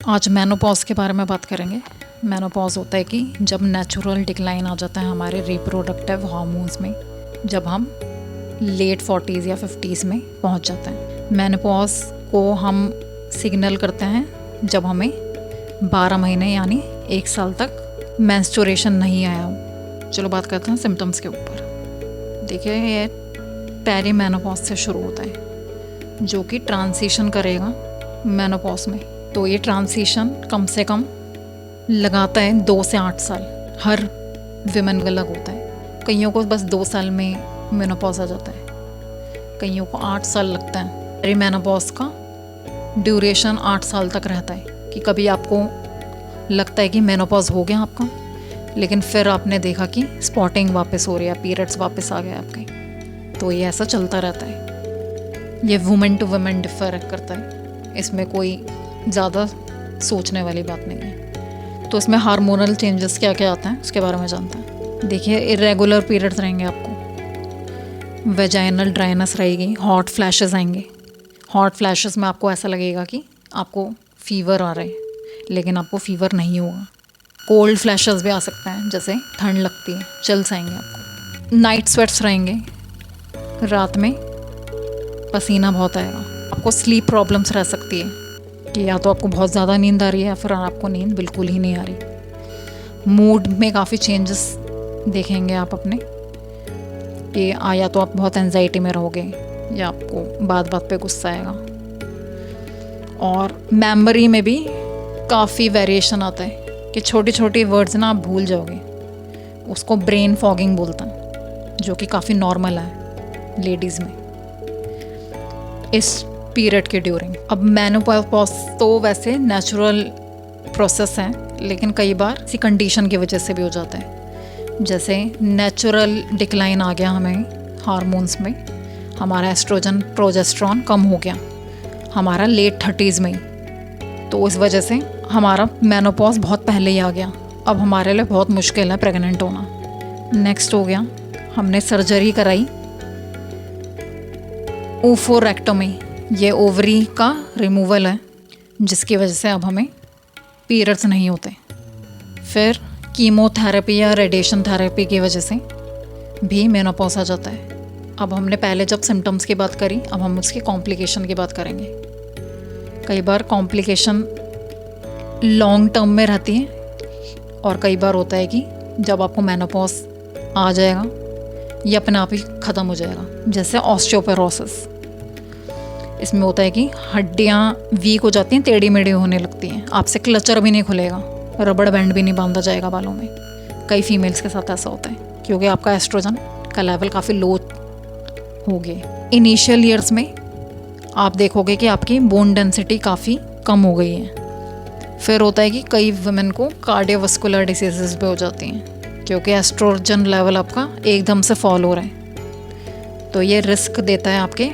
आज मेनोपॉज के बारे में बात करेंगे। मेनोपॉज होता है कि जब नेचुरल डिक्लाइन आ जाता है हमारे रिप्रोडक्टिव हार्मोन्स में, जब हम लेट 40s या 50s में पहुंच जाते हैं। मेनोपॉज को हम सिग्नल करते हैं जब हमें 12 महीने यानी 1 साल तक मेंस्ट्रुएशन नहीं आया हो। चलो बात करते हैं सिम्टम्स के ऊपर। देखिए, ये पेरी मेनोपॉज से शुरू होता है जो कि ट्रांजिशन करेगा मेनोपॉज में। तो ये ट्रांजिशन कम से कम लगाता है 2 से 8 साल। हर विमेन अलग होता है। कईयों को बस 2 साल में मेनोपॉज आ जाता है, कईयों को 8 साल लगता है। पेरी मेनोपॉज का ड्यूरेशन 8 साल तक रहता है कि कभी आपको लगता है कि मेनोपॉज हो गया आपका, लेकिन फिर आपने देखा कि स्पॉटिंग वापस हो रही है, पीरियड्स वापस आ गए आपके। तो ये ऐसा चलता रहता है। ये वुमेन टू वुमेन डिफर करता है, इसमें कोई ज़्यादा सोचने वाली बात नहीं है। तो इसमें हार्मोनल चेंजेस क्या क्या आते हैं उसके बारे में जानते हैं। देखिए, इरेगुलर पीरियड्स रहेंगे आपको, वेजाइनल ड्राइनेस रहेगी, हॉट फ्लैशेस आएंगे। हॉट फ्लैशेस में आपको ऐसा लगेगा कि आपको फीवर आ रहा है, लेकिन आपको फीवर नहीं होगा। कोल्ड फ्लैशेस भी आ सकते हैं, जैसे ठंड लगती है, चिल्स आएंगे आपको। नाइट स्वेट्स रहेंगे, रात में पसीना बहुत आएगा। आपको स्लीप प्रॉब्लम्स रह सकती है कि या तो आपको बहुत ज़्यादा नींद आ रही है या फिर आपको नींद बिल्कुल ही नहीं आ रही। मूड में काफ़ी चेंजेस देखेंगे आप अपने कि या तो आप बहुत एंजाइटी में रहोगे या आपको बात बात पे गुस्सा आएगा। और मेमोरी में भी काफ़ी वेरिएशन आता है कि छोटी छोटी वर्ड्स ना आप भूल जाओगे। उसको ब्रेन फॉगिंग बोलते हैं, जो कि काफ़ी नॉर्मल है लेडीज़ में इस पीरियड के ड्यूरिंग। अब मेनोपॉज तो वैसे नेचुरल प्रोसेस है, लेकिन कई बार किसी कंडीशन की वजह से भी हो जाता है। जैसे नेचुरल डिक्लाइन आ गया हमें हार्मोन्स में, हमारा एस्ट्रोजन प्रोजेस्टेरॉन कम हो गया हमारा लेट 30s में ही, तो इस वजह से हमारा मेनोपॉज बहुत पहले ही आ गया। अब हमारे लिए बहुत मुश्किल है प्रेग्नेंट होना। नेक्स्ट हो गया, हमने सर्जरी कराई ओफोरेक्टोमी, ये ओवरी का रिमूवल है, जिसकी वजह से अब हमें पीरियड्स नहीं होते। फिर कीमोथेरेपी या रेडिएशन थेरेपी की वजह से भी मेनोपॉज आ जाता है। अब हमने पहले जब सिम्टम्स की बात करी, अब हम उसकी कॉम्प्लिकेशन की बात करेंगे। कई बार कॉम्प्लिकेशन लॉन्ग टर्म में रहती है और कई बार होता है कि जब आपको मेनोपॉज आ जाएगा ये अपने आप ही ख़त्म हो जाएगा। जैसे ऑस्टियोपोरोसिस, इसमें होता है कि हड्डियाँ वीक हो जाती हैं, टेढ़ी मेढ़ी होने लगती हैं, आपसे क्लचर भी नहीं खुलेगा, रबड़ बैंड भी नहीं बांधा जाएगा बालों में। कई फीमेल्स के साथ ऐसा होता है क्योंकि आपका एस्ट्रोजन का लेवल काफ़ी लो हो गया। इनिशियल ईयर्स में आप देखोगे कि आपकी बोन डेंसिटी काफ़ी कम हो गई है। फिर होता है कि कई वुमेन को कार्डियोवास्कुलर डिसीजेस भी हो जाती हैं क्योंकि एस्ट्रोजन लेवल आपका एकदम से फॉल हो रहा है। तो ये रिस्क देता है आपके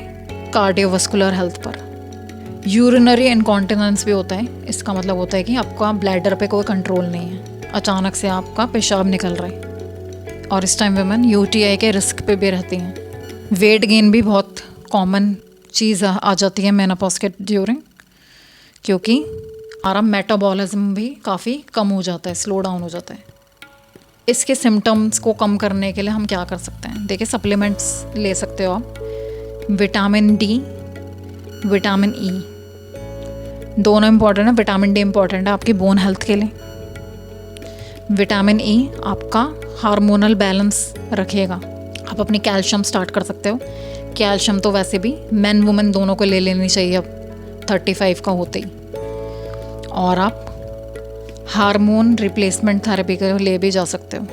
कार्डियोवास्कुलर हेल्थ पर। यूरिनरी इनकॉन्टिनेंस भी होता है। इसका मतलब होता है कि आपका ब्लैडर पे कोई कंट्रोल नहीं है, अचानक से आपका पेशाब निकल रहा है, और इस टाइम वुमेन यूटीआई के रिस्क पे भी रहती हैं। वेट गेन भी बहुत कॉमन चीज़ आ जाती है मेनोपॉज के ड्यूरिंग, क्योंकि हमारा मेटाबॉलिज्म भी काफ़ी कम हो जाता है, स्लो डाउन हो जाता है। इसके सिम्टम्स को कम करने के लिए हम क्या कर सकते हैं? देखिए, सप्लीमेंट्स ले सकते हो आप। विटामिन डी, विटामिन ई, दोनों इम्पॉर्टेंट है। विटामिन डी इम्पॉर्टेंट है आपकी बोन हेल्थ के लिए। विटामिन ई आपका हार्मोनल बैलेंस रखेगा। आप अपनी कैल्शियम स्टार्ट कर सकते हो। कैल्शियम तो वैसे भी मेन वुमेन दोनों को ले लेनी चाहिए अब 35 का होते ही। और आप हार्मोन रिप्लेसमेंट थेरेपी के लिए भी जा सकते हो।